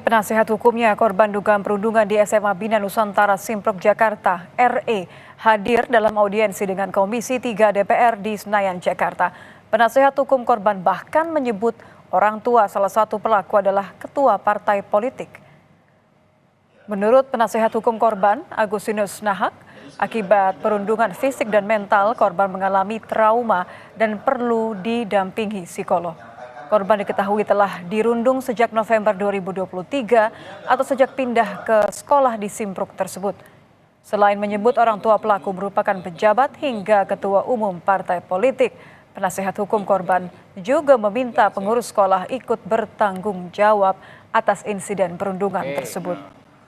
Penasehat hukumnya korban dugaan perundungan di SMA Bina Nusantara Simpruk Jakarta, RE, hadir dalam audiensi dengan Komisi 3 DPR di Senayan, Jakarta. Penasehat hukum korban bahkan menyebut orang tua salah satu pelaku adalah ketua partai politik. Menurut penasehat hukum korban, Agustinus Nahak, akibat perundungan fisik dan mental, korban mengalami trauma dan perlu didampingi psikolog. Korban diketahui telah dirundung sejak November 2023 atau sejak pindah ke sekolah di Simpruk tersebut. Selain menyebut orang tua pelaku merupakan pejabat hingga ketua umum partai politik, penasehat hukum korban juga meminta pengurus sekolah ikut bertanggung jawab atas insiden perundungan tersebut.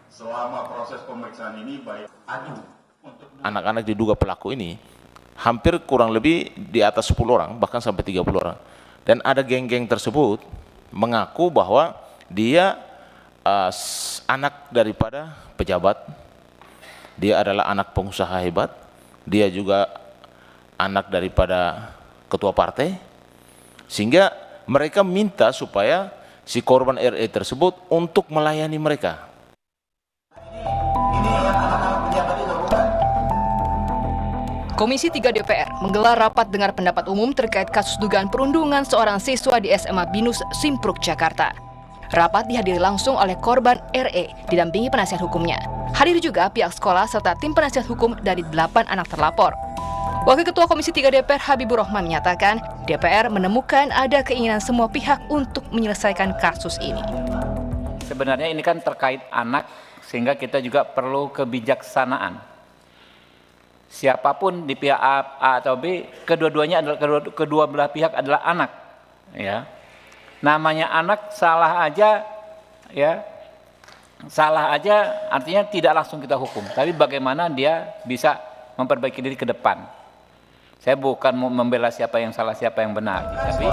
Selama proses pemeriksaan ini baik anak-anak diduga pelaku ini hampir kurang lebih di atas 10 orang, bahkan sampai 30 orang. Dan ada geng-geng tersebut mengaku bahwa dia anak daripada pejabat, dia adalah anak pengusaha hebat, dia juga anak daripada ketua partai, sehingga mereka minta supaya si korban RE tersebut untuk melayani mereka. Komisi 3 DPR menggelar rapat dengar pendapat umum terkait kasus dugaan perundungan seorang siswa di SMA Binus Simpruk, Jakarta. Rapat dihadiri langsung oleh korban RE, didampingi penasihat hukumnya. Hadir juga pihak sekolah serta tim penasihat hukum dari 8 anak terlapor. Wakil Ketua Komisi 3 DPR Habibur Rahman menyatakan, DPR menemukan ada keinginan semua pihak untuk menyelesaikan kasus ini. Sebenarnya ini kan terkait anak, sehingga kita juga perlu kebijaksanaan. Siapapun di pihak A atau B, kedua-duanya adalah kedua belah pihak adalah anak, ya. Namanya anak salah aja, ya. Salah aja artinya tidak langsung kita hukum, tapi bagaimana dia bisa memperbaiki diri ke depan. Saya bukan mau membela siapa yang salah, siapa yang benar, tapi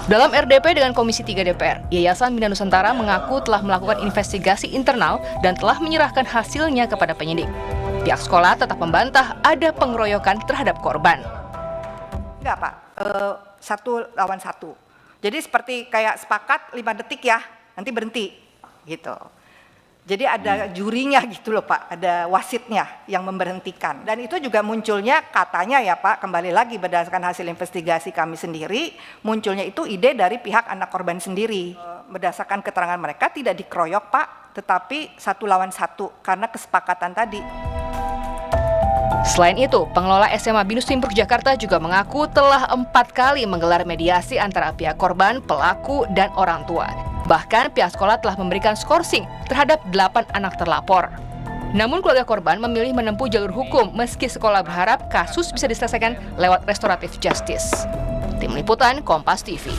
dalam RDP dengan Komisi 3 DPR, Yayasan Bina Nusantara mengaku telah melakukan investigasi internal dan telah menyerahkan hasilnya kepada penyidik. Pihak sekolah tetap membantah ada pengeroyokan terhadap korban. Enggak, Pak. 1 lawan 1. Jadi seperti kayak sepakat 5 detik ya, nanti berhenti gitu. Jadi ada jurinya gitu loh Pak, ada wasitnya yang memberhentikan. Dan itu juga munculnya katanya ya Pak, kembali lagi berdasarkan hasil investigasi kami sendiri, munculnya itu ide dari pihak anak korban sendiri. Berdasarkan keterangan mereka tidak dikeroyok Pak, tetapi 1 lawan 1 karena kesepakatan tadi. Selain itu, pengelola SMA Binus Simpruk Jakarta juga mengaku telah 4 kali menggelar mediasi antara pihak korban, pelaku, dan orang tua. Bahkan pihak sekolah telah memberikan skorsing terhadap 8 anak terlapor. Namun keluarga korban memilih menempuh jalur hukum meski sekolah berharap kasus bisa diselesaikan lewat restoratif justice. Tim Liputan Kompas TV.